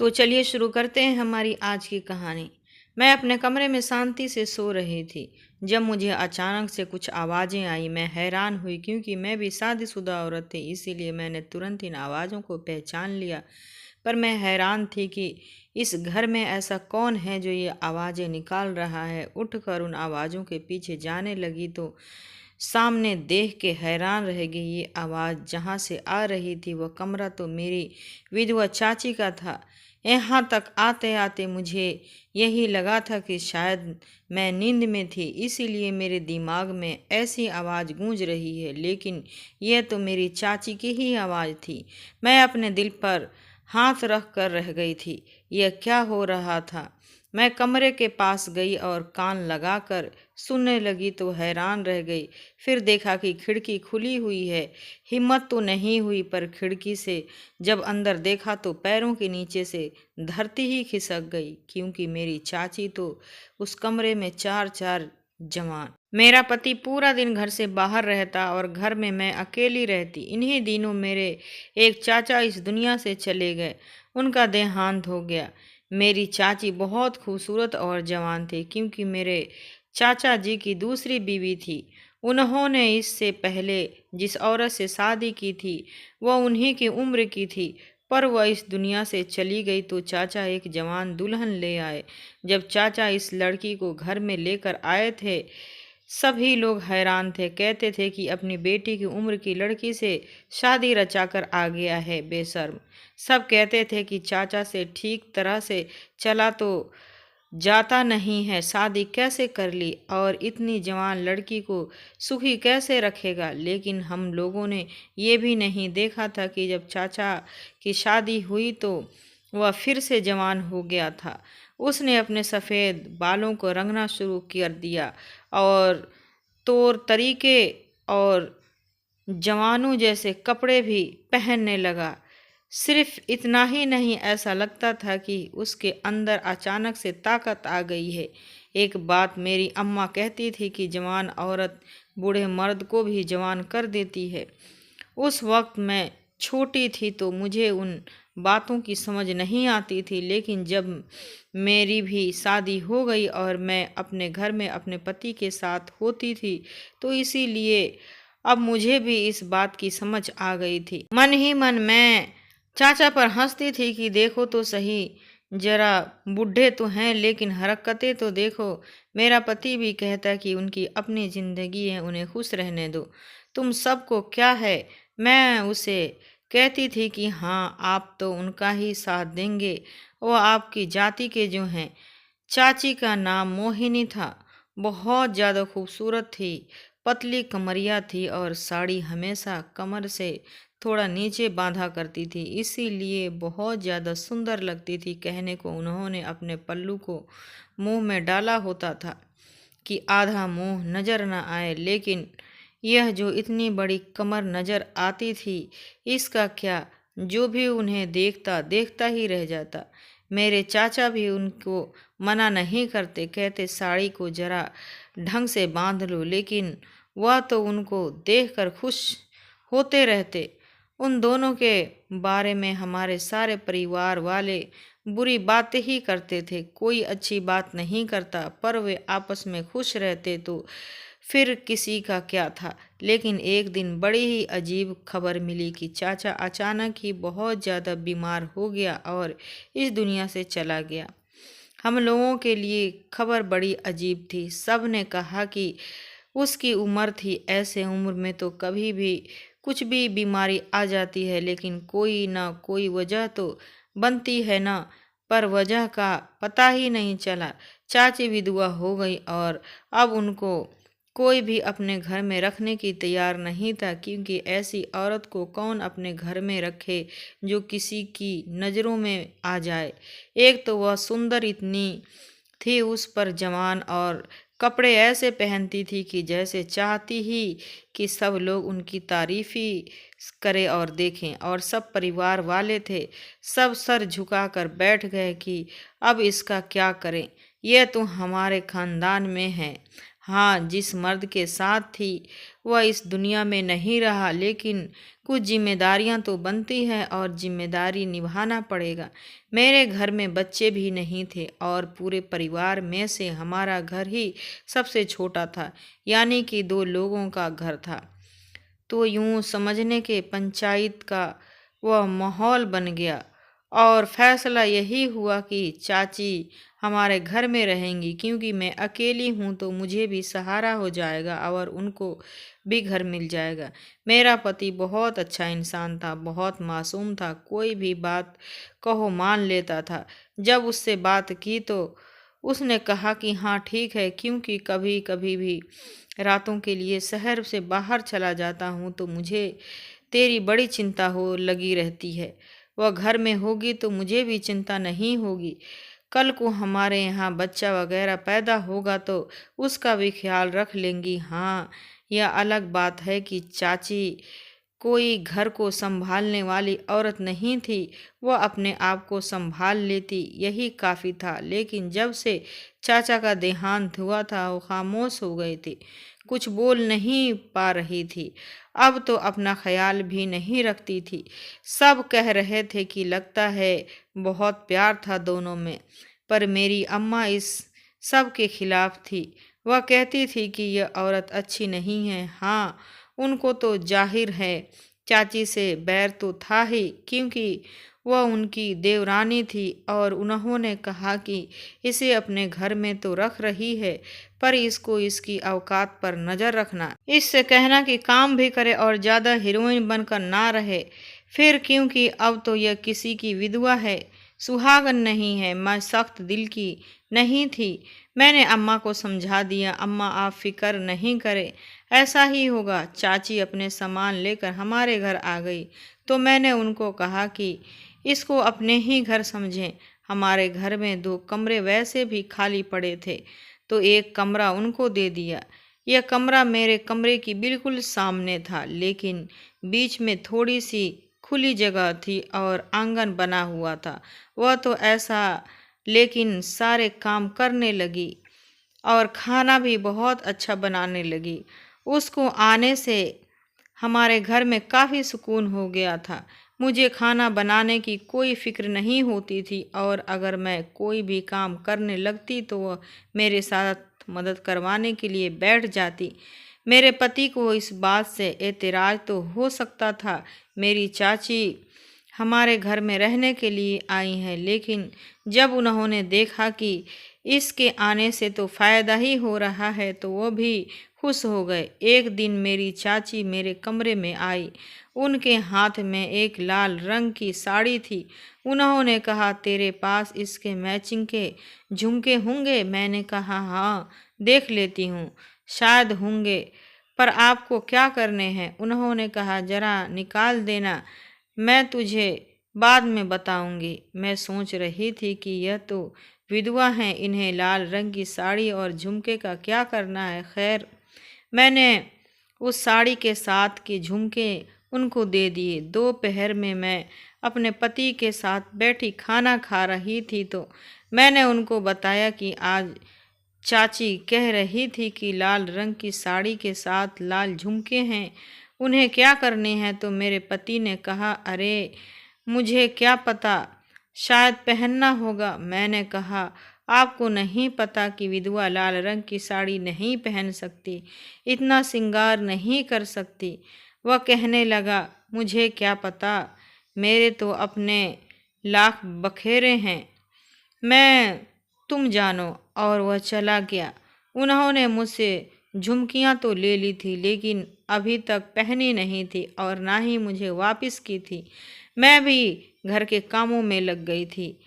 तो चलिए शुरू करते हैं हमारी आज की कहानी। मैं अपने कमरे में शांति से सो रही थी जब मुझे अचानक से कुछ आवाज़ें आई। मैं हैरान हुई क्योंकि मैं भी शादीशुदा औरत थी, इसीलिए मैंने तुरंत इन आवाज़ों को पहचान लिया। पर मैं हैरान थी कि इस घर में ऐसा कौन है जो ये आवाज़ें निकाल रहा है। उठकर उन आवाज़ों के पीछे जाने लगी तो सामने देख के हैरान रह गई। ये आवाज़ जहाँ से आ रही थी वह कमरा तो मेरी विधवा चाची का था। यहाँ तक आते आते मुझे यही लगा था कि शायद मैं नींद में थी, इसीलिए मेरे दिमाग में ऐसी आवाज़ गूंज रही है, लेकिन यह तो मेरी चाची की ही आवाज़ थी। मैं अपने दिल पर हाथ रख कर रह गई थी। यह क्या हो रहा था? मैं कमरे के पास गई और कान लगाकर सुनने लगी तो हैरान रह गई। फिर देखा कि खिड़की खुली हुई है। हिम्मत तो नहीं हुई, पर खिड़की से जब अंदर देखा तो पैरों के नीचे से धरती ही खिसक गई, क्योंकि मेरी चाची तो उस कमरे में चार चार जवान। मेरा पति पूरा दिन घर से बाहर रहता और घर में मैं अकेली रहती। इन्हीं दिनों मेरे एक चाचा इस दुनिया से चले गए। उनका देहांत हो गया। मेरी चाची बहुत खूबसूरत और जवान थी, क्योंकि मेरे चाचा जी की दूसरी बीवी थी। उन्होंने इससे पहले जिस औरत से शादी की थी वह उन्हीं की उम्र की थी, पर वह इस दुनिया से चली गई तो चाचा एक जवान दुल्हन ले आए। जब चाचा इस लड़की को घर में लेकर आए थे, सभी लोग हैरान थे। कहते थे कि अपनी बेटी की उम्र की लड़की से शादी रचाकर आ गया है बेशर्म। सब कहते थे कि चाचा से ठीक तरह से चला तो जाता नहीं है, शादी कैसे कर ली और इतनी जवान लड़की को सुखी कैसे रखेगा। लेकिन हम लोगों ने ये भी नहीं देखा था कि जब चाचा की शादी हुई तो वह फिर से जवान हो गया था। उसने अपने सफ़ेद बालों को रंगना शुरू कर दिया और तौर तरीके और जवानों जैसे कपड़े भी पहनने लगा। सिर्फ इतना ही नहीं, ऐसा लगता था कि उसके अंदर अचानक से ताकत आ गई है। एक बात मेरी अम्मा कहती थी कि जवान औरत बूढ़े मर्द को भी जवान कर देती है। उस वक्त मैं छोटी थी तो मुझे उन बातों की समझ नहीं आती थी, लेकिन जब मेरी भी शादी हो गई और मैं अपने घर में अपने पति के साथ होती थी तो इसीलिए अब मुझे भी इस बात की समझ आ गई थी। मन ही मन मैं चाचा पर हंसती थी कि देखो तो सही, जरा बूढ़े तो हैं लेकिन हरकतें तो देखो। मेरा पति भी कहता कि उनकी अपनी जिंदगी है, उन्हें खुश रहने दो, तुम सबको क्या है। मैं उसे कहती थी कि हाँ, आप तो उनका ही साथ देंगे, वो आपकी जाति के जो हैं। चाची का नाम मोहिनी था। बहुत ज़्यादा खूबसूरत थी, पतली कमरिया थी और साड़ी हमेशा कमर से थोड़ा नीचे बांधा करती थी, इसीलिए बहुत ज़्यादा सुंदर लगती थी। कहने को उन्होंने अपने पल्लू को मुंह में डाला होता था कि आधा मुंह नजर न आए, लेकिन यह जो इतनी बड़ी कमर नजर आती थी, इसका क्या, जो भी उन्हें देखता देखता ही रह जाता। मेरे चाचा भी उनको मना नहीं करते, कहते साड़ी को जरा ढंग से बांध लो, लेकिन वह तो उनको देखकर खुश होते रहते। उन दोनों के बारे में हमारे सारे परिवार वाले बुरी बातें ही करते थे, कोई अच्छी बात नहीं करता, पर वे आपस में खुश रहते तो फिर किसी का क्या था। लेकिन एक दिन बड़ी ही अजीब खबर मिली कि चाचा अचानक ही बहुत ज़्यादा बीमार हो गया और इस दुनिया से चला गया। हम लोगों के लिए खबर बड़ी अजीब थी। सब ने कहा कि उसकी उम्र थी, ऐसे उम्र में तो कभी भी कुछ भी बीमारी आ जाती है, लेकिन कोई ना कोई वजह तो बनती है ना। पर वजह का पता ही नहीं चला। चाची विधवा हो गई और अब उनको कोई भी अपने घर में रखने की तैयार नहीं था, क्योंकि ऐसी औरत को कौन अपने घर में रखे जो किसी की नज़रों में आ जाए। एक तो वह सुंदर इतनी थी, उस पर जवान, और कपड़े ऐसे पहनती थी कि जैसे चाहती ही कि सब लोग उनकी तारीफ ही करें और देखें। और सब परिवार वाले थे, सब सर झुकाकर बैठ गए कि अब इसका क्या करें, यह तो हमारे खानदान में है, हाँ, जिस मर्द के साथ थी वह इस दुनिया में नहीं रहा, लेकिन कुछ जिम्मेदारियां तो बनती है और जिम्मेदारी निभाना पड़ेगा। मेरे घर में बच्चे भी नहीं थे और पूरे परिवार में से हमारा घर ही सबसे छोटा था, यानी कि 2 लोगों का घर था। तो यूं समझने के पंचायत का वह माहौल बन गया और फैसला यही हुआ कि चाची हमारे घर में रहेंगी, क्योंकि मैं अकेली हूँ तो मुझे भी सहारा हो जाएगा और उनको भी घर मिल जाएगा। मेरा पति बहुत अच्छा इंसान था, बहुत मासूम था, कोई भी बात कहो मान लेता था। जब उससे बात की तो उसने कहा कि हाँ ठीक है, क्योंकि कभी कभी भी रातों के लिए शहर से बाहर चला जाता हूँ तो मुझे तेरी बड़ी चिंता हो लगी रहती है। वह घर में होगी तो मुझे भी चिंता नहीं होगी। कल को हमारे यहाँ बच्चा वगैरह पैदा होगा तो उसका भी ख्याल रख लेंगी। हाँ, यह अलग बात है कि चाची कोई घर को संभालने वाली औरत नहीं थी, वह अपने आप को संभाल लेती, यही काफ़ी था। लेकिन जब से चाचा का देहांत हुआ था वो खामोश हो गई थी, कुछ बोल नहीं पा रही थी। अब तो अपना ख्याल भी नहीं रखती थी। सब कह रहे थे कि लगता है बहुत प्यार था दोनों में, पर मेरी अम्मा इस सब के खिलाफ थी। वह कहती थी कि यह औरत अच्छी नहीं है। हाँ, उनको तो जाहिर है चाची से बैर तो था ही, क्योंकि वह उनकी देवरानी थी और उन्होंने कहा कि इसे अपने घर में तो रख रही है, पर इसको इसकी औकात पर नज़र रखना, इससे कहना कि काम भी करे और ज़्यादा हीरोइन बनकर ना रहे। फिर क्योंकि अब तो यह किसी की विधवा है, सुहागन नहीं है। मैं सख्त दिल की नहीं थी। मैंने अम्मा को समझा दिया, अम्मा आप फिक्र नहीं करें, ऐसा ही होगा। चाची अपने सामान लेकर हमारे घर आ गई तो मैंने उनको कहा कि इसको अपने ही घर समझें। हमारे घर में 2 कमरे वैसे भी खाली पड़े थे तो एक कमरा उनको दे दिया। यह कमरा मेरे कमरे की बिल्कुल सामने था, लेकिन बीच में थोड़ी सी खुली जगह थी और आंगन बना हुआ था। वह तो ऐसा, लेकिन सारे काम करने लगी और खाना भी बहुत अच्छा बनाने लगी। उसको आने से हमारे घर में काफ़ी सुकून हो गया था। मुझे खाना बनाने की कोई फिक्र नहीं होती थी और अगर मैं कोई भी काम करने लगती तो वह मेरे साथ मदद करवाने के लिए बैठ जाती। मेरे पति को इस बात से एतराज़ तो हो सकता था, मेरी चाची हमारे घर में रहने के लिए आई हैं, लेकिन जब उन्होंने देखा कि इसके आने से तो फ़ायदा ही हो रहा है तो वो भी खुश हो गए। एक दिन मेरी चाची मेरे कमरे में आई। उनके हाथ में एक लाल रंग की साड़ी थी। उन्होंने कहा तेरे पास इसके मैचिंग के झुमके होंगे? मैंने कहा हाँ, देख लेती हूँ, शायद होंगे, पर आपको क्या करने हैं? उन्होंने कहा जरा निकाल देना, मैं तुझे बाद में बताऊंगी। मैं सोच रही थी कि यह तो विधवा हैं, इन्हें लाल रंग की साड़ी और झुमके का क्या करना है। खैर, मैंने उस साड़ी के साथ के झुमके उनको दे दिए। दोपहर में मैं अपने पति के साथ बैठी खाना खा रही थी तो मैंने उनको बताया कि आज चाची कह रही थी कि लाल रंग की साड़ी के साथ लाल झुमके हैं, उन्हें क्या करने हैं? तो मेरे पति ने कहा अरे मुझे क्या पता, शायद पहनना होगा। मैंने कहा आपको नहीं पता कि विधवा लाल रंग की साड़ी नहीं पहन सकती, इतना श्रृंगार नहीं कर सकती? वह कहने लगा मुझे क्या पता, मेरे तो अपने लाख बखेरे हैं, मैं तुम जानो। और वह चला गया। उन्होंने मुझसे झुमकियाँ तो ले ली थी, लेकिन अभी तक पहनी नहीं थी और ना ही मुझे वापस की थी। मैं भी घर के कामों में लग गई थी।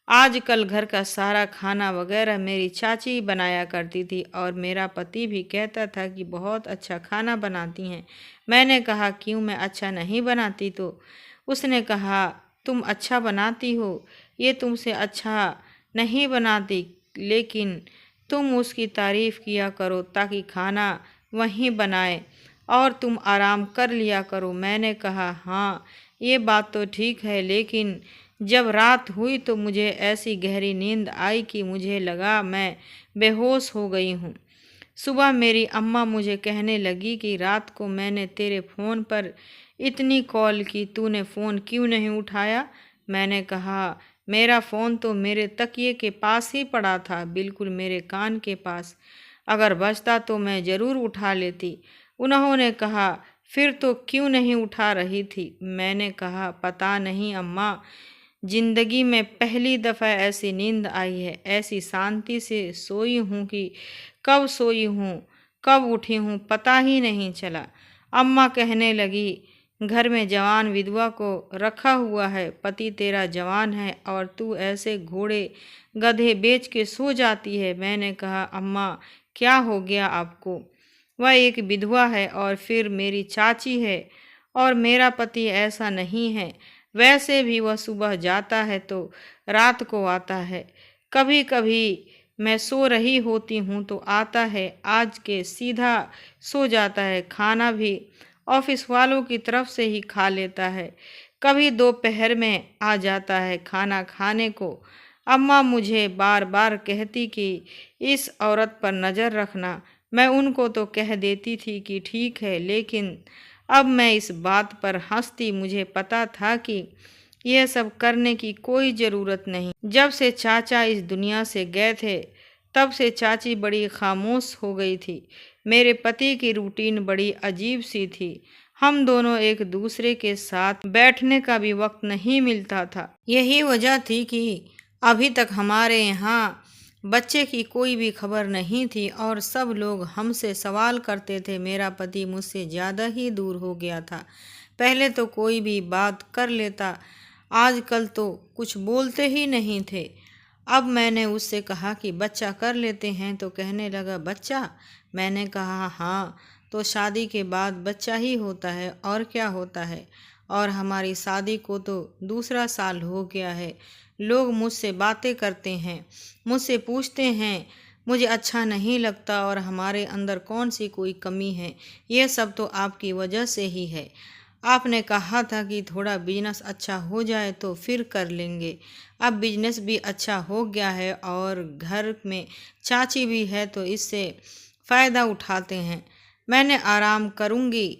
आजकल घर का सारा खाना वगैरह मेरी चाची बनाया करती थी और मेरा पति भी कहता था कि बहुत अच्छा खाना बनाती हैं। मैंने कहा क्यों, मैं अच्छा नहीं बनाती? तो उसने कहा तुम अच्छा बनाती हो, ये तुमसे अच्छा नहीं बनाती, लेकिन तुम उसकी तारीफ़ किया करो ताकि खाना वहीं बनाए और तुम आराम कर लिया करो। मैंने कहा हाँ, ये बात तो ठीक है, लेकिन जब रात हुई तो मुझे ऐसी गहरी नींद आई कि मुझे लगा मैं बेहोश हो गई हूँ। सुबह मेरी अम्मा मुझे कहने लगी कि रात को मैंने तेरे फ़ोन पर इतनी कॉल की, तूने फ़ोन क्यों नहीं उठाया? मैंने कहा, मेरा फ़ोन तो मेरे तकिए के पास ही पड़ा था, बिल्कुल मेरे कान के पास। अगर बजता तो मैं ज़रूर उठा लेती। उन्होंने कहा, फिर तो क्यों नहीं उठा रही थी? मैंने कहा, पता नहीं अम्मा, जिंदगी में पहली दफ़ा ऐसी नींद आई है, ऐसी शांति से सोई हूँ कि कब सोई हूँ कब उठी हूँ पता ही नहीं चला। अम्मा कहने लगी, घर में जवान विधवा को रखा हुआ है, पति तेरा जवान है और तू ऐसे घोड़े गधे बेच के सो जाती है। मैंने कहा, अम्मा क्या हो गया आपको? वह एक विधवा है और फिर मेरी चाची है, और मेरा पति ऐसा नहीं है। वैसे भी वह सुबह जाता है तो रात को आता है। कभी कभी मैं सो रही होती हूँ तो आता है, आज के सीधा सो जाता है। खाना भी ऑफिस वालों की तरफ से ही खा लेता है। कभी दोपहर में आ जाता है खाना खाने को। अम्मा मुझे बार बार कहती कि इस औरत पर नज़र रखना। मैं उनको तो कह देती थी कि ठीक है, लेकिन अब मैं इस बात पर हंसती। मुझे पता था कि यह सब करने की कोई ज़रूरत नहीं। जब से चाचा इस दुनिया से गए थे, तब से चाची बड़ी खामोश हो गई थी। मेरे पति की रूटीन बड़ी अजीब सी थी। हम दोनों एक दूसरे के साथ बैठने का भी वक्त नहीं मिलता था। यही वजह थी कि अभी तक हमारे यहाँ बच्चे की कोई भी खबर नहीं थी और सब लोग हमसे सवाल करते थे। मेरा पति मुझसे ज़्यादा ही दूर हो गया था। पहले तो कोई भी बात कर लेता, आजकल तो कुछ बोलते ही नहीं थे। अब मैंने उससे कहा कि बच्चा कर लेते हैं तो कहने लगा, बच्चा? मैंने कहा, हाँ, तो शादी के बाद बच्चा ही होता है और क्या होता है। और हमारी शादी को तो दूसरा साल हो गया है। लोग मुझसे बातें करते हैं, मुझसे पूछते हैं, मुझे अच्छा नहीं लगता और हमारे अंदर कौन सी कोई कमी है। ये सब तो आपकी वजह से ही है। आपने कहा था कि थोड़ा बिजनेस अच्छा हो जाए तो फिर कर लेंगे। अब बिजनेस भी अच्छा हो गया है और घर में चाची भी है तो इससे फ़ायदा उठाते हैं। मैंने आराम करूँगी,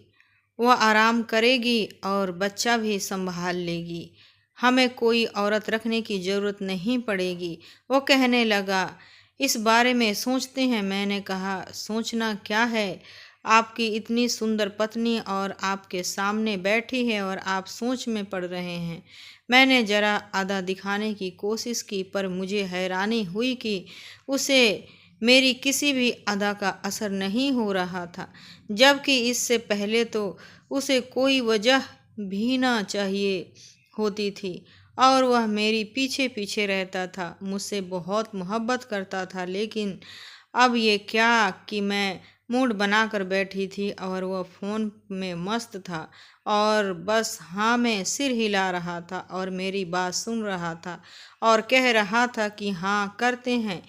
वह आराम करेगी और बच्चा भी संभाल लेगी। हमें कोई औरत रखने की ज़रूरत नहीं पड़ेगी। वो कहने लगा, इस बारे में सोचते हैं? मैंने कहा, सोचना क्या है, आपकी इतनी सुंदर पत्नी और आपके सामने बैठी है और आप सोच में पड़ रहे हैं। मैंने ज़रा आधा दिखाने की कोशिश की, पर मुझे हैरानी हुई कि उसे मेरी किसी भी अदा का असर नहीं हो रहा था, जबकि इससे पहले तो उसे कोई वजह भी ना चाहिए होती थी और वह मेरी पीछे पीछे रहता था, मुझसे बहुत मोहब्बत करता था। लेकिन अब ये क्या कि मैं मूड बनाकर बैठी थी और वह फ़ोन में मस्त था और बस हाँ में सिर हिला रहा था और मेरी बात सुन रहा था और कह रहा था कि हाँ करते हैं,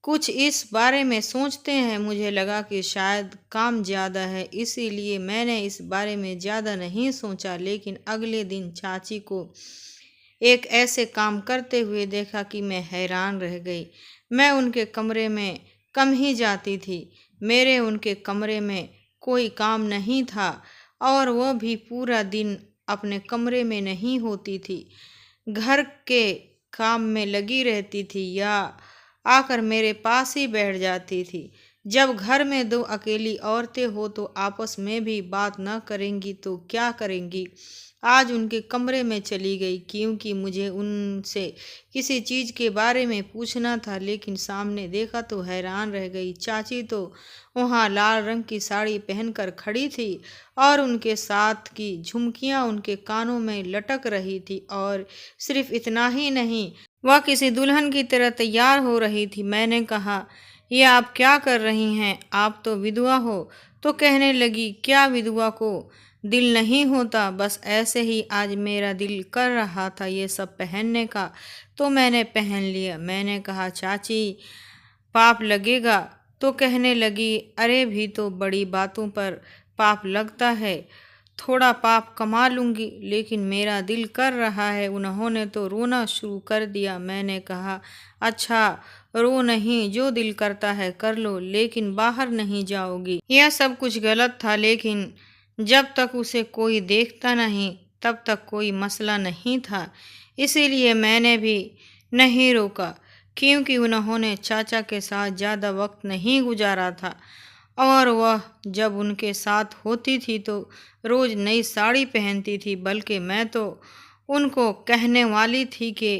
कुछ इस बारे में सोचते हैं। मुझे लगा कि शायद काम ज़्यादा है, इसीलिए मैंने इस बारे में ज़्यादा नहीं सोचा। लेकिन अगले दिन चाची को एक ऐसे काम करते हुए देखा कि मैं हैरान रह गई। मैं उनके कमरे में कम ही जाती थी। मेरे उनके कमरे में कोई काम नहीं था और वह भी पूरा दिन अपने कमरे में नहीं होती थी, घर के काम में लगी रहती थी या आकर मेरे पास ही बैठ जाती थी। जब घर में दो अकेली औरतें हो तो आपस में भी बात न करेंगी तो क्या करेंगी। आज उनके कमरे में चली गई क्योंकि मुझे उनसे किसी चीज़ के बारे में पूछना था, लेकिन सामने देखा तो हैरान रह गई। चाची तो वहाँ लाल रंग की साड़ी पहनकर खड़ी थी और उनके साथ की झुमकियाँ उनके कानों में लटक रही थी और सिर्फ इतना ही नहीं, वह किसी दुल्हन की तरह तैयार हो रही थी। मैंने कहा, ये आप क्या कर रही हैं? आप तो विधवा हो। तो कहने लगी, क्या विधवा को दिल नहीं होता? बस ऐसे ही आज मेरा दिल कर रहा था ये सब पहनने का तो मैंने पहन लिया। मैंने कहा, चाची पाप लगेगा? तो कहने लगी, अरे भी तो बड़ी बातों पर पाप लगता है। थोड़ा पाप कमा लूँगी, लेकिन मेरा दिल कर रहा है। उन्होंने तो रोना शुरू कर दिया। मैंने कहा, अच्छा रो नहीं, जो दिल करता है कर लो, लेकिन बाहर नहीं जाओगी। यह सब कुछ गलत था, लेकिन जब तक उसे कोई देखता नहीं तब तक कोई मसला नहीं था। इसीलिए मैंने भी नहीं रोका, क्योंकि उन्होंने चाचा के साथ ज़्यादा वक्त नहीं गुजारा था, और वह जब उनके साथ होती थी तो रोज़ नई साड़ी पहनती थी। बल्कि मैं तो उनको कहने वाली थी कि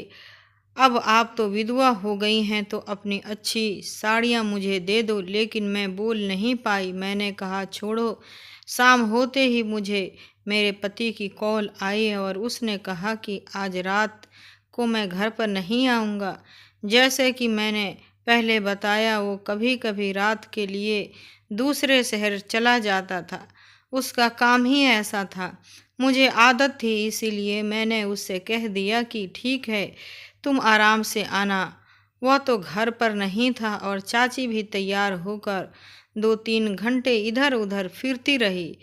अब आप तो विधवा हो गई हैं, तो अपनी अच्छी साड़ियाँ मुझे दे दो, लेकिन मैं बोल नहीं पाई। मैंने कहा, छोड़ो। शाम होते ही मुझे मेरे पति की कॉल आई और उसने कहा कि आज रात को मैं घर पर नहीं आऊँगा। जैसे कि मैंने पहले बताया, वो कभी कभी रात के लिए दूसरे शहर चला जाता था। उसका काम ही ऐसा था। मुझे आदत थी, इसीलिए मैंने उससे कह दिया कि ठीक है, तुम आराम से आना। वह तो घर पर नहीं था और चाची भी तैयार होकर 2-3 घंटे इधर उधर फिरती रही।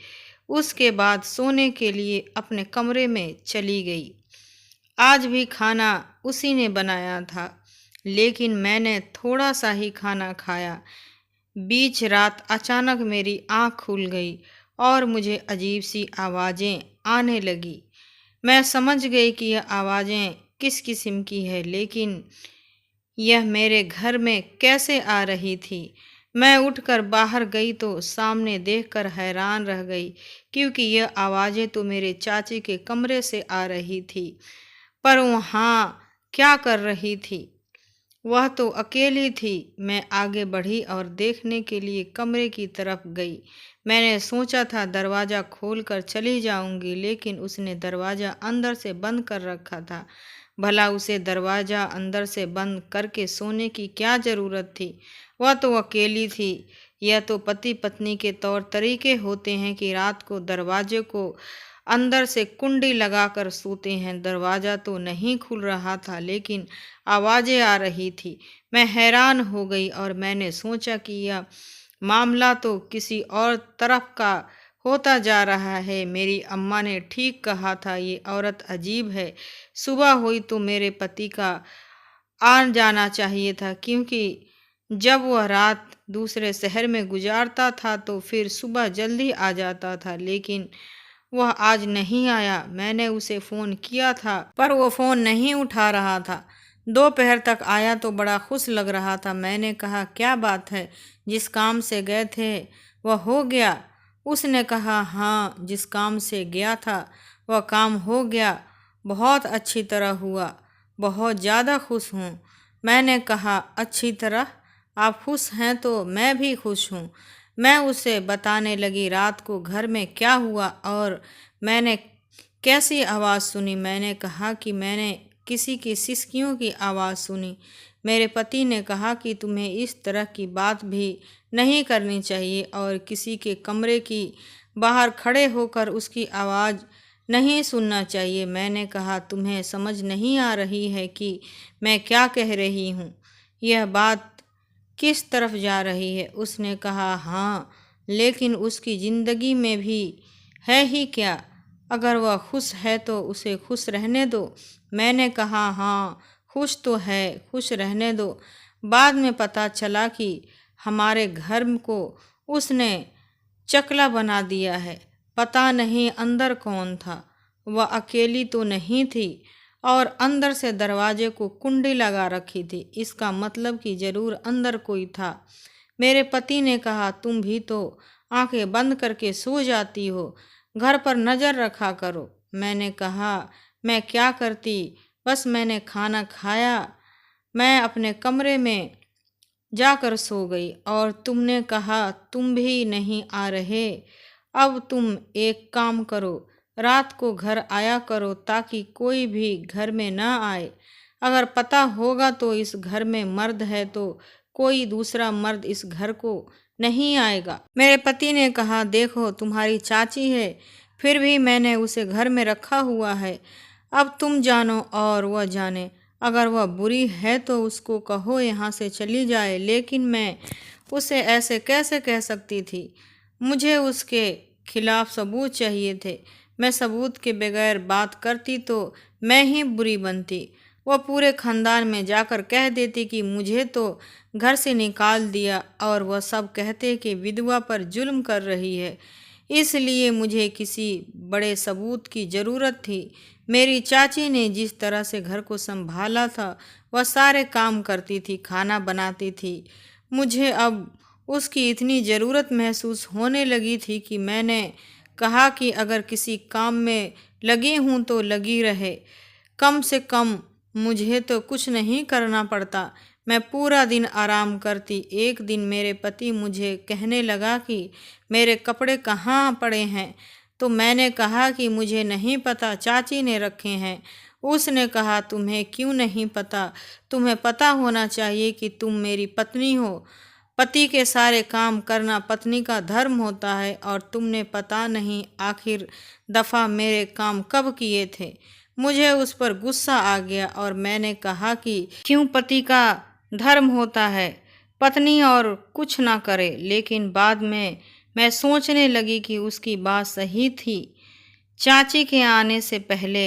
उसके बाद सोने के लिए अपने कमरे में चली गई। आज भी खाना उसी ने बनाया था, लेकिन मैंने थोड़ा सा ही खाना खाया। बीच रात अचानक मेरी आँख खुल गई और मुझे अजीब सी आवाज़ें आने लगी। मैं समझ गई कि यह आवाज़ें किस किस्म की है, लेकिन यह मेरे घर में कैसे आ रही थी। मैं उठकर बाहर गई तो सामने देखकर हैरान रह गई, क्योंकि यह आवाज़ें तो मेरे चाची के कमरे से आ रही थी। पर वहाँ क्या कर रही थी? वह तो अकेली थी। मैं आगे बढ़ी और देखने के लिए कमरे की तरफ गई। मैंने सोचा था दरवाज़ा खोलकर चली जाऊंगी, लेकिन उसने दरवाज़ा अंदर से बंद कर रखा था। भला उसे दरवाज़ा अंदर से बंद करके सोने की क्या ज़रूरत थी? वह तो अकेली थी। यह तो पति पत्नी के तौर तरीके होते हैं कि रात को दरवाजे को अंदर से कुंडी लगाकर सोते हैं। दरवाज़ा तो नहीं खुल रहा था, लेकिन आवाज़ें आ रही थी। मैं हैरान हो गई और मैंने सोचा कि यह मामला तो किसी और तरफ का होता जा रहा है। मेरी अम्मा ने ठीक कहा था, ये औरत अजीब है। सुबह हुई तो मेरे पति का आ जाना चाहिए था, क्योंकि जब वह रात दूसरे शहर में गुजारता था तो फिर सुबह जल्दी आ जाता था, लेकिन वह आज नहीं आया। मैंने उसे फ़ोन किया था, पर वो फ़ोन नहीं उठा रहा था। दोपहर तक आया तो बड़ा खुश लग रहा था। मैंने कहा, क्या बात है, जिस काम से गए थे वह हो गया? उसने कहा, हाँ, जिस काम से गया था वह काम हो गया, बहुत अच्छी तरह हुआ, बहुत ज़्यादा खुश हूँ। मैंने कहा, अच्छी तरह? आप खुश हैं तो मैं भी खुश हूँ। मैं उसे बताने लगी रात को घर में क्या हुआ और मैंने कैसी आवाज़ सुनी। मैंने कहा कि मैंने किसी की सिसकियों की आवाज़ सुनी। मेरे पति ने कहा कि तुम्हें इस तरह की बात भी नहीं करनी चाहिए और किसी के कमरे की बाहर खड़े होकर उसकी आवाज़ नहीं सुनना चाहिए। मैंने कहा, तुम्हें समझ नहीं आ रही है कि मैं क्या कह रही हूँ? यह बात किस तरफ जा रही है? उसने कहा, हाँ, लेकिन उसकी ज़िंदगी में भी है ही क्या? अगर वह खुश है तो उसे खुश रहने दो। मैंने कहा, हाँ, खुश तो है, खुश रहने दो। बाद में पता चला कि हमारे घर को उसने चकला बना दिया है। पता नहीं अंदर कौन था। वह अकेली तो नहीं थी और अंदर से दरवाजे को कुंडी लगा रखी थी। इसका मतलब कि ज़रूर अंदर कोई था। मेरे पति ने कहा, तुम भी तो आंखें बंद करके सो जाती हो, घर पर नज़र रखा करो। मैंने कहा, मैं क्या करती, बस मैंने खाना खाया, मैं अपने कमरे में जाकर सो गई और तुमने कहा तुम भी नहीं आ रहे। अब तुम एक काम करो, रात को घर आया करो ताकि कोई भी घर में ना आए। अगर पता होगा तो इस घर में मर्द है तो कोई दूसरा मर्द इस घर को नहीं आएगा। मेरे पति ने कहा, देखो, तुम्हारी चाची है, फिर भी मैंने उसे घर में रखा हुआ है। अब तुम जानो और वह जाने। अगर वह बुरी है तो उसको कहो यहाँ से चली जाए, लेकिन मैं उसे ऐसे कैसे कह सकती थी? मुझे उसके खिलाफ सबूत चाहिए थे। मैं सबूत के बगैर बात करती तो मैं ही बुरी बनती। वह पूरे खानदान में जाकर कह देती कि मुझे तो घर से निकाल दिया और वह सब कहते कि विधवा पर जुल्म कर रही है। इसलिए मुझे किसी बड़े सबूत की ज़रूरत थी। मेरी चाची ने जिस तरह से घर को संभाला था, वह सारे काम करती थी, खाना बनाती थी। मुझे अब उसकी इतनी ज़रूरत महसूस होने लगी थी कि मैंने कहा कि अगर किसी काम में लगी हूँ तो लगी रहे, कम से कम मुझे तो कुछ नहीं करना पड़ता। मैं पूरा दिन आराम करती। एक दिन मेरे पति मुझे कहने लगा कि मेरे कपड़े कहाँ पड़े हैं, तो मैंने कहा कि मुझे नहीं पता, चाची ने रखे हैं। उसने कहा, तुम्हें क्यों नहीं पता? तुम्हें पता होना चाहिए कि तुम मेरी पत्नी हो। पति के सारे काम करना पत्नी का धर्म होता है और तुमने पता नहीं आखिर दफ़ा मेरे काम कब किए थे। मुझे उस पर गुस्सा आ गया और मैंने कहा कि क्यों पति का धर्म होता है पत्नी और कुछ ना करे। लेकिन बाद में मैं सोचने लगी कि उसकी बात सही थी। चाची के आने से पहले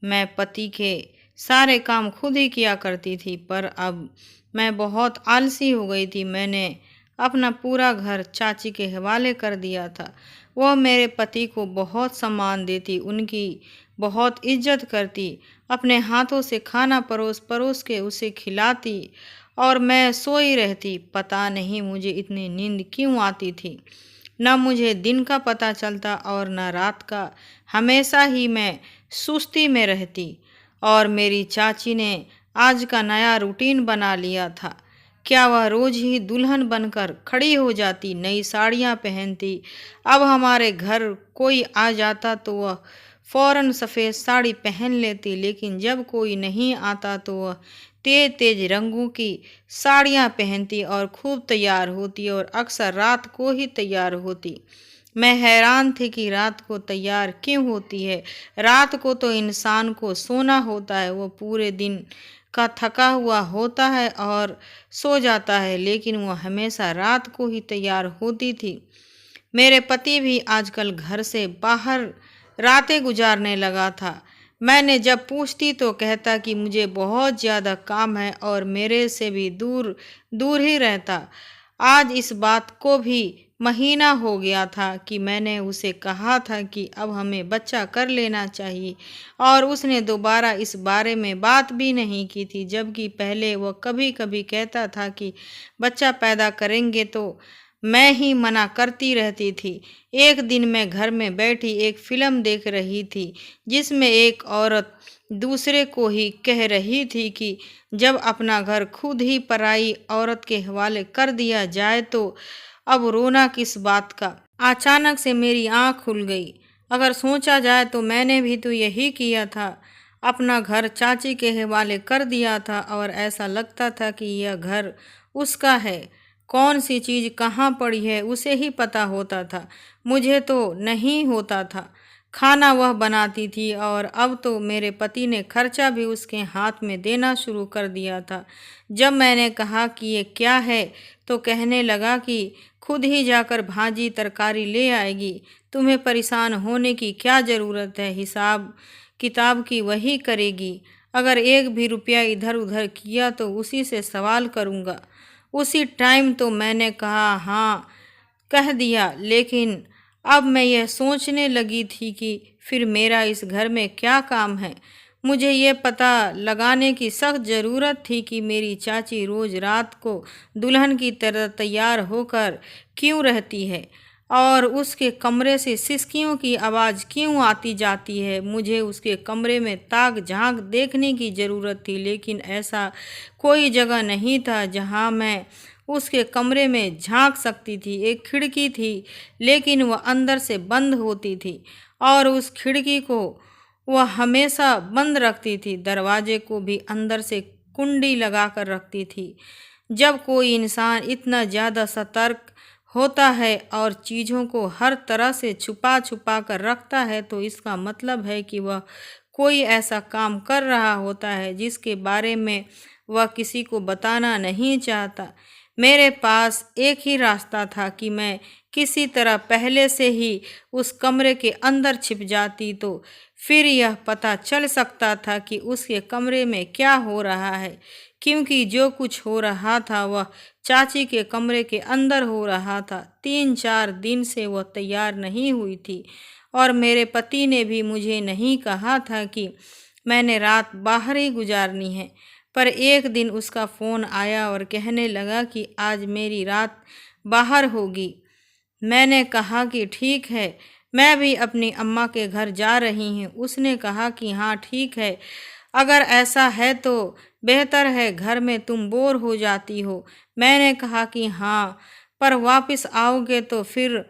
मैं पति के सारे काम खुद ही किया करती थी, पर अब मैं बहुत आलसी हो गई थी। मैंने अपना पूरा घर चाची के हवाले कर दिया था। वह मेरे पति को बहुत सम्मान देती, उनकी बहुत इज्जत करती, अपने हाथों से खाना परोस परोस के उसे खिलाती और मैं सोई रहती। पता नहीं मुझे इतनी नींद क्यों आती थी। न मुझे दिन का पता चलता और न रात का। हमेशा ही मैं सुस्ती में रहती और मेरी चाची ने आज का नया रूटीन बना लिया था। क्या वह रोज ही दुल्हन बनकर खड़ी हो जाती, नई साड़ियाँ पहनती। अब हमारे घर कोई आ जाता तो वह फौरन सफ़ेद साड़ी पहन लेती, लेकिन जब कोई नहीं आता तो वह तेज तेज रंगों की साड़ियाँ पहनती और खूब तैयार होती और अक्सर रात को ही तैयार होती। मैं हैरान थी कि रात को तैयार क्यों होती है। रात को तो इंसान को सोना होता है, वो पूरे दिन का थका हुआ होता है और सो जाता है, लेकिन वो हमेशा रात को ही तैयार होती थी। मेरे पति भी आजकल घर से बाहर रातें गुजारने लगा था। मैंने जब पूछती तो कहता कि मुझे बहुत ज़्यादा काम है और मेरे से भी दूर दूर ही रहता। आज इस बात को भी महीना हो गया था कि मैंने उसे कहा था कि अब हमें बच्चा कर लेना चाहिए और उसने दोबारा इस बारे में बात भी नहीं की थी, जबकि पहले वह कभी कभी कहता था कि बच्चा पैदा करेंगे तो मैं ही मना करती रहती थी। एक दिन मैं घर में बैठी एक फिल्म देख रही थी जिसमें एक औरत दूसरे को ही कह रही थी कि जब अपना घर खुद ही पराई औरत के हवाले कर दिया जाए तो अब रोना किस बात का। अचानक से मेरी आँख खुल गई। अगर सोचा जाए तो मैंने भी तो यही किया था, अपना घर चाची के हवाले कर दिया था और ऐसा लगता था कि यह घर उसका है। कौन सी चीज़ कहाँ पड़ी है उसे ही पता होता था, मुझे तो नहीं होता था। खाना वह बनाती थी और अब तो मेरे पति ने खर्चा भी उसके हाथ में देना शुरू कर दिया था। जब मैंने कहा कि ये क्या है तो कहने लगा कि खुद ही जाकर भाजी तरकारी ले आएगी, तुम्हें परेशान होने की क्या ज़रूरत है, हिसाब किताब की वही करेगी। अगर एक भी रुपया इधर उधर किया तो उसी से सवाल करूँगा। उसी टाइम तो मैंने कहा हाँ कह दिया, लेकिन अब मैं यह सोचने लगी थी कि फिर मेरा इस घर में क्या काम है। मुझे ये पता लगाने की सख्त ज़रूरत थी कि मेरी चाची रोज़ रात को दुल्हन की तरह तैयार होकर क्यों रहती है और उसके कमरे से सिसकियों की आवाज़ क्यों आती जाती है। मुझे उसके कमरे में ताक झांक देखने की ज़रूरत थी, लेकिन ऐसा कोई जगह नहीं था जहां मैं उसके कमरे में झांक सकती थी। एक खिड़की थी, लेकिन वह अंदर से बंद होती थी और उस खिड़की को वह हमेशा बंद रखती थी। दरवाजे को भी अंदर से कुंडी लगा कर रखती थी। जब कोई इंसान इतना ज़्यादा सतर्क होता है और चीज़ों को हर तरह से छुपा छुपा कर रखता है तो इसका मतलब है कि वह कोई ऐसा काम कर रहा होता है जिसके बारे में वह किसी को बताना नहीं चाहता। मेरे पास एक ही रास्ता था कि मैं किसी तरह पहले से ही उस कमरे के अंदर छिप जाती, तो फिर यह पता चल सकता था कि उसके कमरे में क्या हो रहा है, क्योंकि जो कुछ हो रहा था वह चाची के कमरे के अंदर हो रहा था। 3-4 दिन से वह तैयार नहीं हुई थी और मेरे पति ने भी मुझे नहीं कहा था कि मैंने रात बाहर ही गुजारनी है। पर एक दिन उसका फ़ोन आया और कहने लगा कि आज मेरी रात बाहर होगी। मैंने कहा कि ठीक है, मैं भी अपनी अम्मा के घर जा रही हूँ। उसने कहा कि हाँ ठीक है, अगर ऐसा है तो बेहतर है, घर में तुम बोर हो जाती हो। मैंने कहा कि हाँ, पर वापस आओगे तो फिर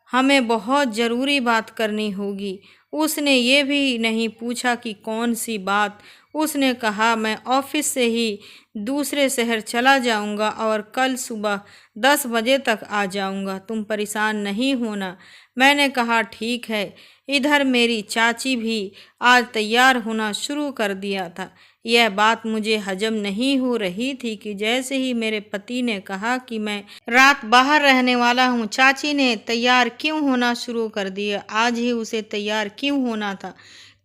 हमें बहुत ज़रूरी बात करनी होगी। उसने ये भी नहीं पूछा कि कौन सी बात। उसने कहा मैं ऑफिस से ही दूसरे शहर चला जाऊंगा और कल सुबह 10 बजे तक आ जाऊंगा, तुम परेशान नहीं होना। मैंने कहा ठीक है। इधर मेरी चाची भी आज तैयार होना शुरू कर दिया था। यह बात मुझे हजम नहीं हो रही थी कि जैसे ही मेरे पति ने कहा कि मैं रात बाहर रहने वाला हूँ, चाची ने तैयार क्यों होना शुरू कर दिया। आज ही उसे तैयार क्यों होना था?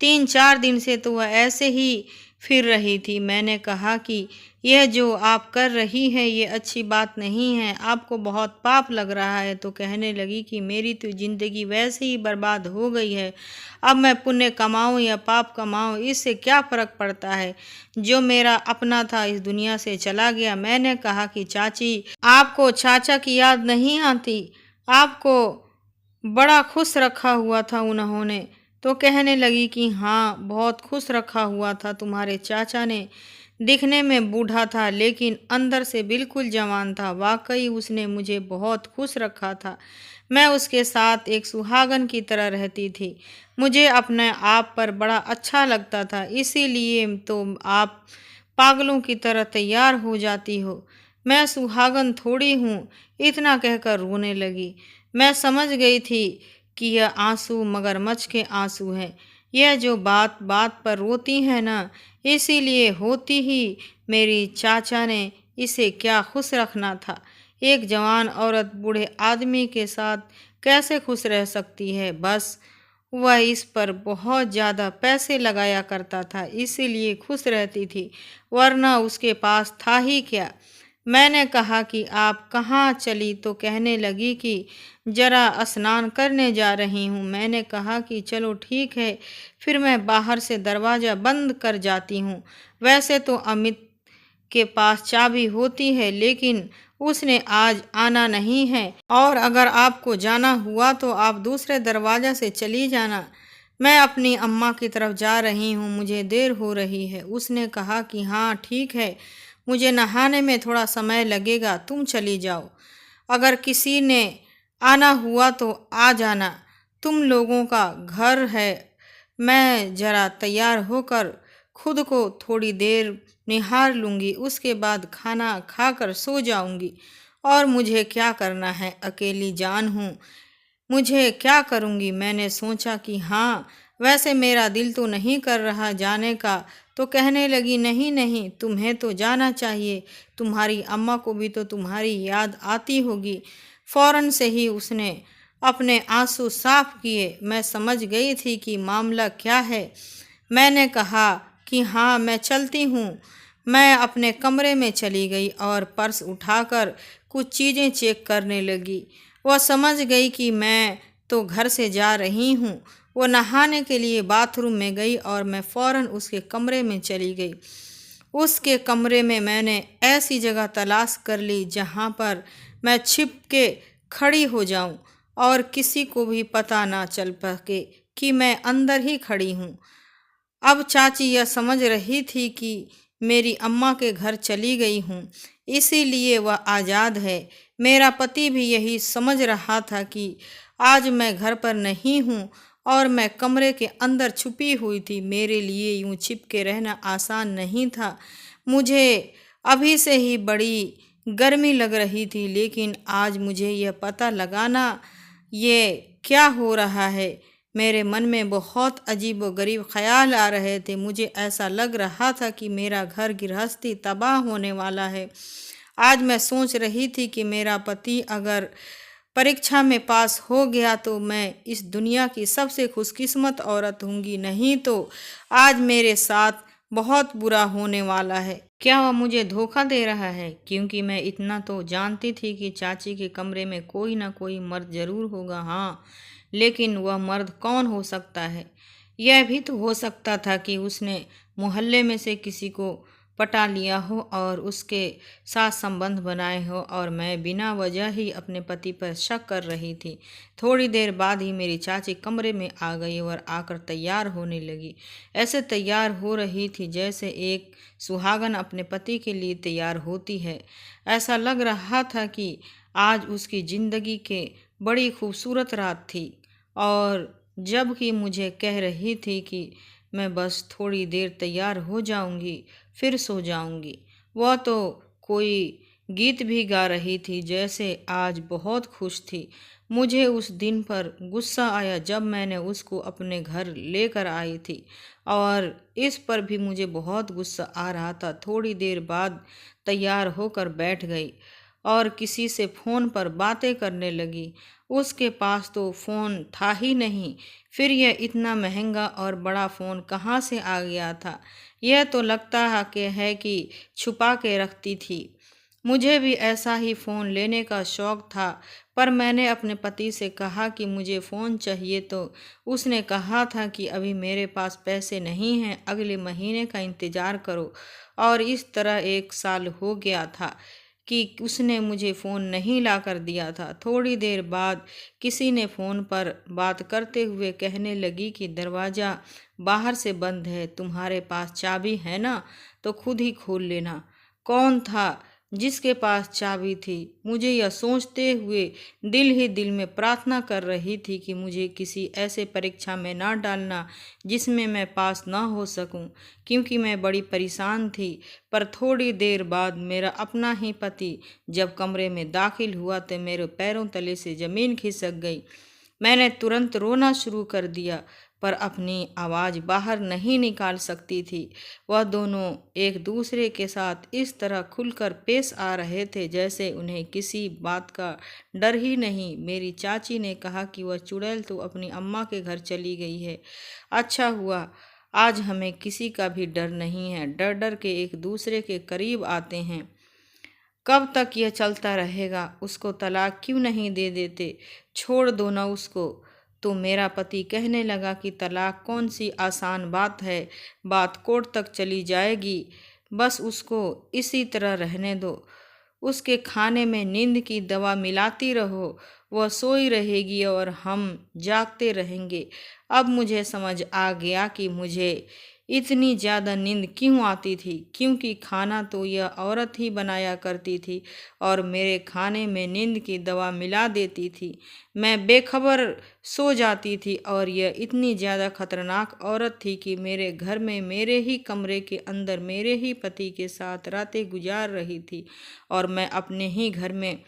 3-4 दिन से तो वह ऐसे ही फिर रही थी। मैंने कहा कि यह जो आप कर रही हैं ये अच्छी बात नहीं है, आपको बहुत पाप लग रहा है। तो कहने लगी कि मेरी तो ज़िंदगी वैसे ही बर्बाद हो गई है, अब मैं पुण्य कमाऊं या पाप कमाऊं इससे क्या फ़र्क पड़ता है, जो मेरा अपना था इस दुनिया से चला गया। मैंने कहा कि चाची, आपको चाचा की याद नहीं आती? आपको बड़ा खुश रखा हुआ था उन्होंने। तो कहने लगी कि हाँ, बहुत खुश रखा हुआ था तुम्हारे चाचा ने। दिखने में बूढ़ा था लेकिन अंदर से बिल्कुल जवान था। वाकई उसने मुझे बहुत खुश रखा था। मैं उसके साथ एक सुहागन की तरह रहती थी। मुझे अपने आप पर बड़ा अच्छा लगता था, इसीलिए तो आप पागलों की तरह तैयार हो जाती हो। मैं सुहागन थोड़ी हूँ। इतना कहकर रोने लगी। मैं समझ गई थी कि यह आंसू मगरमच्छ के आंसू हैं। यह जो बात बात पर रोती है ना, इसीलिए होती ही मेरी चाचा ने इसे क्या खुश रखना था। एक जवान औरत बूढ़े आदमी के साथ कैसे खुश रह सकती है? बस वह इस पर बहुत ज़्यादा पैसे लगाया करता था, इसीलिए खुश रहती थी, वरना उसके पास था ही क्या। मैंने कहा कि आप कहाँ चली? तो कहने लगी कि ज़रा स्नान करने जा रही हूँ। मैंने कहा कि चलो ठीक है, फिर मैं बाहर से दरवाज़ा बंद कर जाती हूँ। वैसे तो अमित के पास चाबी होती है, लेकिन उसने आज आना नहीं है, और अगर आपको जाना हुआ तो आप दूसरे दरवाज़ा से चली जाना। मैं अपनी अम्मा की तरफ जा रही हूँ, मुझे देर हो रही है। उसने कहा कि हाँ ठीक है, मुझे नहाने में थोड़ा समय लगेगा, तुम चली जाओ। अगर किसी ने आना हुआ तो आ जाना, तुम लोगों का घर है। मैं ज़रा तैयार होकर खुद को थोड़ी देर निहार लूँगी, उसके बाद खाना खाकर सो जाऊँगी। और मुझे क्या करना है, अकेली जान हूँ, मुझे क्या करूँगी। मैंने सोचा कि हाँ, वैसे मेरा दिल तो नहीं कर रहा जाने का। तो कहने लगी नहीं नहीं, तुम्हें तो जाना चाहिए, तुम्हारी अम्मा को भी तो तुम्हारी याद आती होगी। फ़ौरन से ही उसने अपने आंसू साफ किए। मैं समझ गई थी कि मामला क्या है। मैंने कहा कि हाँ मैं चलती हूँ। मैं अपने कमरे में चली गई और पर्स उठाकर कुछ चीज़ें चेक करने लगी। वह समझ गई कि मैं तो घर से जा रही हूँ। वो नहाने के लिए बाथरूम में गई और मैं फ़ौरन उसके कमरे में चली गई। उसके कमरे में मैंने ऐसी जगह तलाश कर ली जहाँ पर मैं छिप के खड़ी हो जाऊँ और किसी को भी पता ना चल सके कि मैं अंदर ही खड़ी हूँ। अब चाची यह समझ रही थी कि मेरी अम्मा के घर चली गई हूँ, इसीलिए वह आज़ाद है। मेरा पति भी यही समझ रहा था कि आज मैं घर पर नहीं हूँ और मैं कमरे के अंदर छुपी हुई थी। मेरे लिए यूं छिप के रहना आसान नहीं था। मुझे अभी से ही बड़ी गर्मी लग रही थी, लेकिन आज मुझे यह पता लगाना ये क्या हो रहा है। मेरे मन में बहुत अजीब व गरीब ख्याल आ रहे थे। मुझे ऐसा लग रहा था कि मेरा घर गृहस्थी तबाह होने वाला है। आज मैं सोच रही थी कि मेरा पति अगर परीक्षा में पास हो गया तो मैं इस दुनिया की सबसे खुशकिस्मत औरत होंगी, नहीं तो आज मेरे साथ बहुत बुरा होने वाला है। क्या वह मुझे धोखा दे रहा है? क्योंकि मैं इतना तो जानती थी कि चाची के कमरे में कोई ना कोई मर्द जरूर होगा। हाँ, लेकिन वह मर्द कौन हो सकता है? यह भी तो हो सकता था कि उसने मोहल्ले में से किसी को पटा लिया हो और उसके साथ संबंध बनाए हो और मैं बिना वजह ही अपने पति पर शक कर रही थी। थोड़ी देर बाद ही मेरी चाची कमरे में आ गई और आकर तैयार होने लगी। ऐसे तैयार हो रही थी जैसे एक सुहागन अपने पति के लिए तैयार होती है। ऐसा लग रहा था कि आज उसकी जिंदगी के बड़ी खूबसूरत रात थी। और जबकि मुझे कह रही थी कि मैं बस थोड़ी देर तैयार हो जाऊंगी, फिर सो जाऊंगी, वह तो कोई गीत भी गा रही थी जैसे आज बहुत खुश थी। मुझे उस दिन पर गुस्सा आया जब मैंने उसको अपने घर लेकर आई थी, और इस पर भी मुझे बहुत गुस्सा आ रहा था। थोड़ी देर बाद तैयार होकर बैठ गई और किसी से फ़ोन पर बातें करने लगी। उसके पास तो फ़ोन था ही नहीं, फिर यह इतना महंगा और बड़ा फ़ोन कहाँ से आ गया था? यह तो लगता है कि छुपा के रखती थी। मुझे भी ऐसा ही फ़ोन लेने का शौक़ था, पर मैंने अपने पति से कहा कि मुझे फ़ोन चाहिए तो उसने कहा था कि अभी मेरे पास पैसे नहीं हैं, अगले महीने का इंतज़ार करो। और इस तरह 1 साल हो गया था कि उसने मुझे फ़ोन नहीं ला कर दिया था। थोड़ी देर बाद किसी ने फ़ोन पर बात करते हुए कहने लगी कि दरवाज़ा बाहर से बंद है, तुम्हारे पास चाबी है ना, तो खुद ही खोल लेना। कौन था जिसके पास चाबी थी? मुझे यह सोचते हुए दिल ही दिल में प्रार्थना कर रही थी कि मुझे किसी ऐसे परीक्षा में ना डालना जिसमें मैं पास ना हो सकूं, क्योंकि मैं बड़ी परेशान थी। पर थोड़ी देर बाद मेरा अपना ही पति जब कमरे में दाखिल हुआ तो मेरे पैरों तले से ज़मीन खिसक गई। मैंने तुरंत रोना शुरू कर दिया, पर अपनी आवाज़ बाहर नहीं निकाल सकती थी। वह दोनों एक दूसरे के साथ इस तरह खुलकर पेश आ रहे थे जैसे उन्हें किसी बात का डर ही नहीं। मेरी चाची ने कहा कि वह चुड़ैल तो अपनी अम्मा के घर चली गई है। अच्छा हुआ, आज हमें किसी का भी डर नहीं है। डर डर के एक दूसरे के करीब आते हैं। कब तक यह चलता रहेगा? उसको तलाक क्यों नहीं दे देते? छोड़ दो ना उसको। तो मेरा पति कहने लगा कि तलाक कौन सी आसान बात है, बात कोर्ट तक चली जाएगी, बस उसको इसी तरह रहने दो। उसके खाने में नींद की दवा मिलाती रहो, वह सोई रहेगी और हम जागते रहेंगे। अब मुझे समझ आ गया कि मुझे इतनी ज़्यादा नींद क्यों आती थी, क्योंकि खाना तो यह औरत ही बनाया करती थी और मेरे खाने में नींद की दवा मिला देती थी। मैं बेखबर सो जाती थी और यह इतनी ज़्यादा खतरनाक औरत थी कि मेरे घर में मेरे ही कमरे के अंदर मेरे ही पति के साथ रातें गुजार रही थी और मैं अपने ही घर में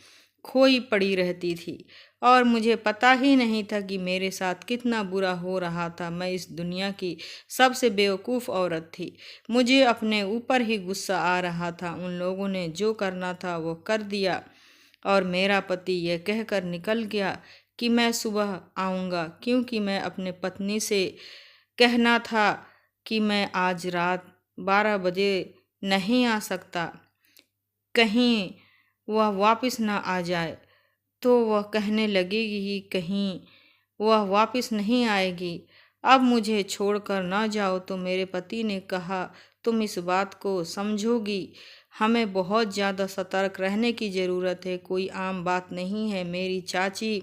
खोई पड़ी रहती थी और मुझे पता ही नहीं था कि मेरे साथ कितना बुरा हो रहा था। मैं इस दुनिया की सबसे बेवकूफ़ औरत थी। मुझे अपने ऊपर ही गुस्सा आ रहा था। उन लोगों ने जो करना था वो कर दिया और मेरा पति यह कहकर निकल गया कि मैं सुबह आऊँगा, क्योंकि मैं अपने पत्नी से कहना था कि मैं आज रात 12 बजे नहीं आ सकता, कहीं वह वापस ना आ जाए। तो वह कहने लगेगी कि कहीं वह वापस नहीं आएगी, अब मुझे छोड़कर ना जाओ। तो मेरे पति ने कहा, तुम इस बात को समझोगी, हमें बहुत ज़्यादा सतर्क रहने की ज़रूरत है, कोई आम बात नहीं है। मेरी चाची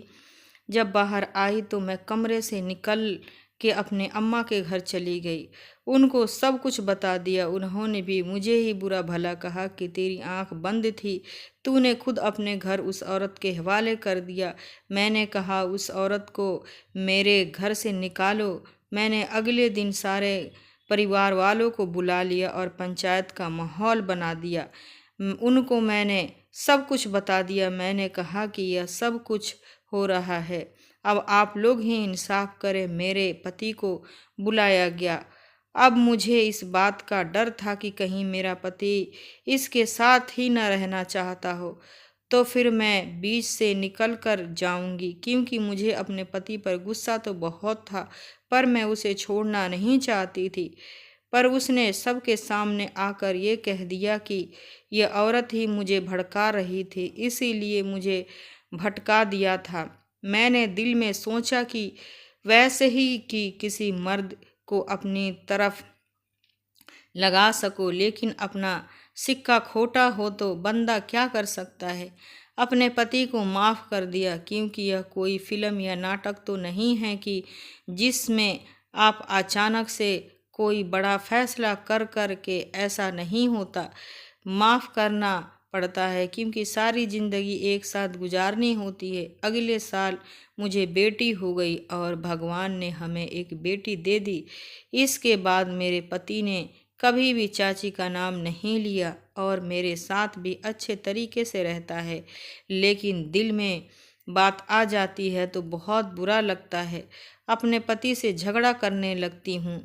जब बाहर आई तो मैं कमरे से निकल के अपने अम्मा के घर चली गई, उनको सब कुछ बता दिया। उन्होंने भी मुझे ही बुरा भला कहा कि तेरी आंख बंद थी, तूने खुद अपने घर उस औरत के हवाले कर दिया। मैंने कहा उस औरत को मेरे घर से निकालो। मैंने अगले दिन सारे परिवार वालों को बुला लिया और पंचायत का माहौल बना दिया। उनको मैंने सब कुछ बता दिया। मैंने कहा कि यह सब कुछ हो रहा है, अब आप लोग ही इंसाफ करें। मेरे पति को बुलाया गया। अब मुझे इस बात का डर था कि कहीं मेरा पति इसके साथ ही न रहना चाहता हो, तो फिर मैं बीच से निकल कर जाऊंगी, क्योंकि मुझे अपने पति पर गुस्सा तो बहुत था, पर मैं उसे छोड़ना नहीं चाहती थी। पर उसने सबके सामने आकर ये कह दिया कि यह औरत ही मुझे भड़का रही थी, इसीलिए मुझे भटका दिया था। मैंने दिल में सोचा कि वैसे ही कि किसी मर्द को अपनी तरफ लगा सको, लेकिन अपना सिक्का खोटा हो तो बंदा क्या कर सकता है। अपने पति को माफ़ कर दिया, क्योंकि यह कोई फिल्म या नाटक तो नहीं है कि जिसमें आप अचानक से कोई बड़ा फैसला कर कर के ऐसा नहीं होता। माफ़ करना पड़ता है, क्योंकि सारी ज़िंदगी एक साथ गुजारनी होती है। अगले साल मुझे बेटी हो गई और भगवान ने हमें एक बेटी दे दी। इसके बाद मेरे पति ने कभी भी चाची का नाम नहीं लिया और मेरे साथ भी अच्छे तरीके से रहता है, लेकिन दिल में बात आ जाती है तो बहुत बुरा लगता है। अपने पति से झगड़ा करने लगती हूँ,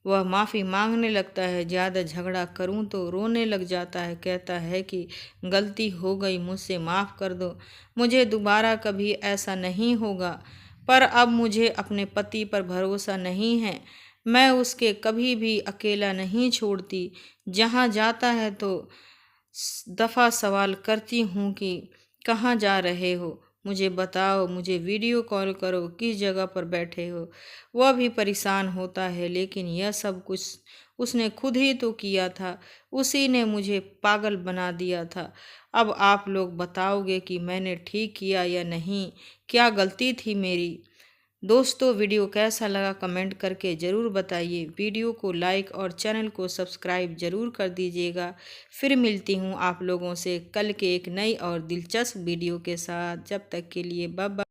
वह माफ़ी मांगने लगता है। ज़्यादा झगड़ा करूं तो रोने लग जाता है, कहता है कि गलती हो गई, मुझसे माफ़ कर दो, मुझे दोबारा कभी ऐसा नहीं होगा। पर अब मुझे अपने पति पर भरोसा नहीं है। मैं उसके कभी भी अकेला नहीं छोड़ती। जहाँ जाता है तो दफ़ा सवाल करती हूँ कि कहाँ जा रहे हो, मुझे बताओ, मुझे वीडियो कॉल करो, किस जगह पर बैठे हो। वह भी परेशान होता है, लेकिन यह सब कुछ उसने खुद ही तो किया था, उसी ने मुझे पागल बना दिया था। अब आप लोग बताओगे कि मैंने ठीक किया या नहीं, क्या गलती थी मेरी। दोस्तों, वीडियो कैसा लगा कमेंट करके ज़रूर बताइए। वीडियो को लाइक और चैनल को सब्सक्राइब ज़रूर कर दीजिएगा। फिर मिलती हूँ आप लोगों से कल के एक नई और दिलचस्प वीडियो के साथ। जब तक के लिए बाय बाय।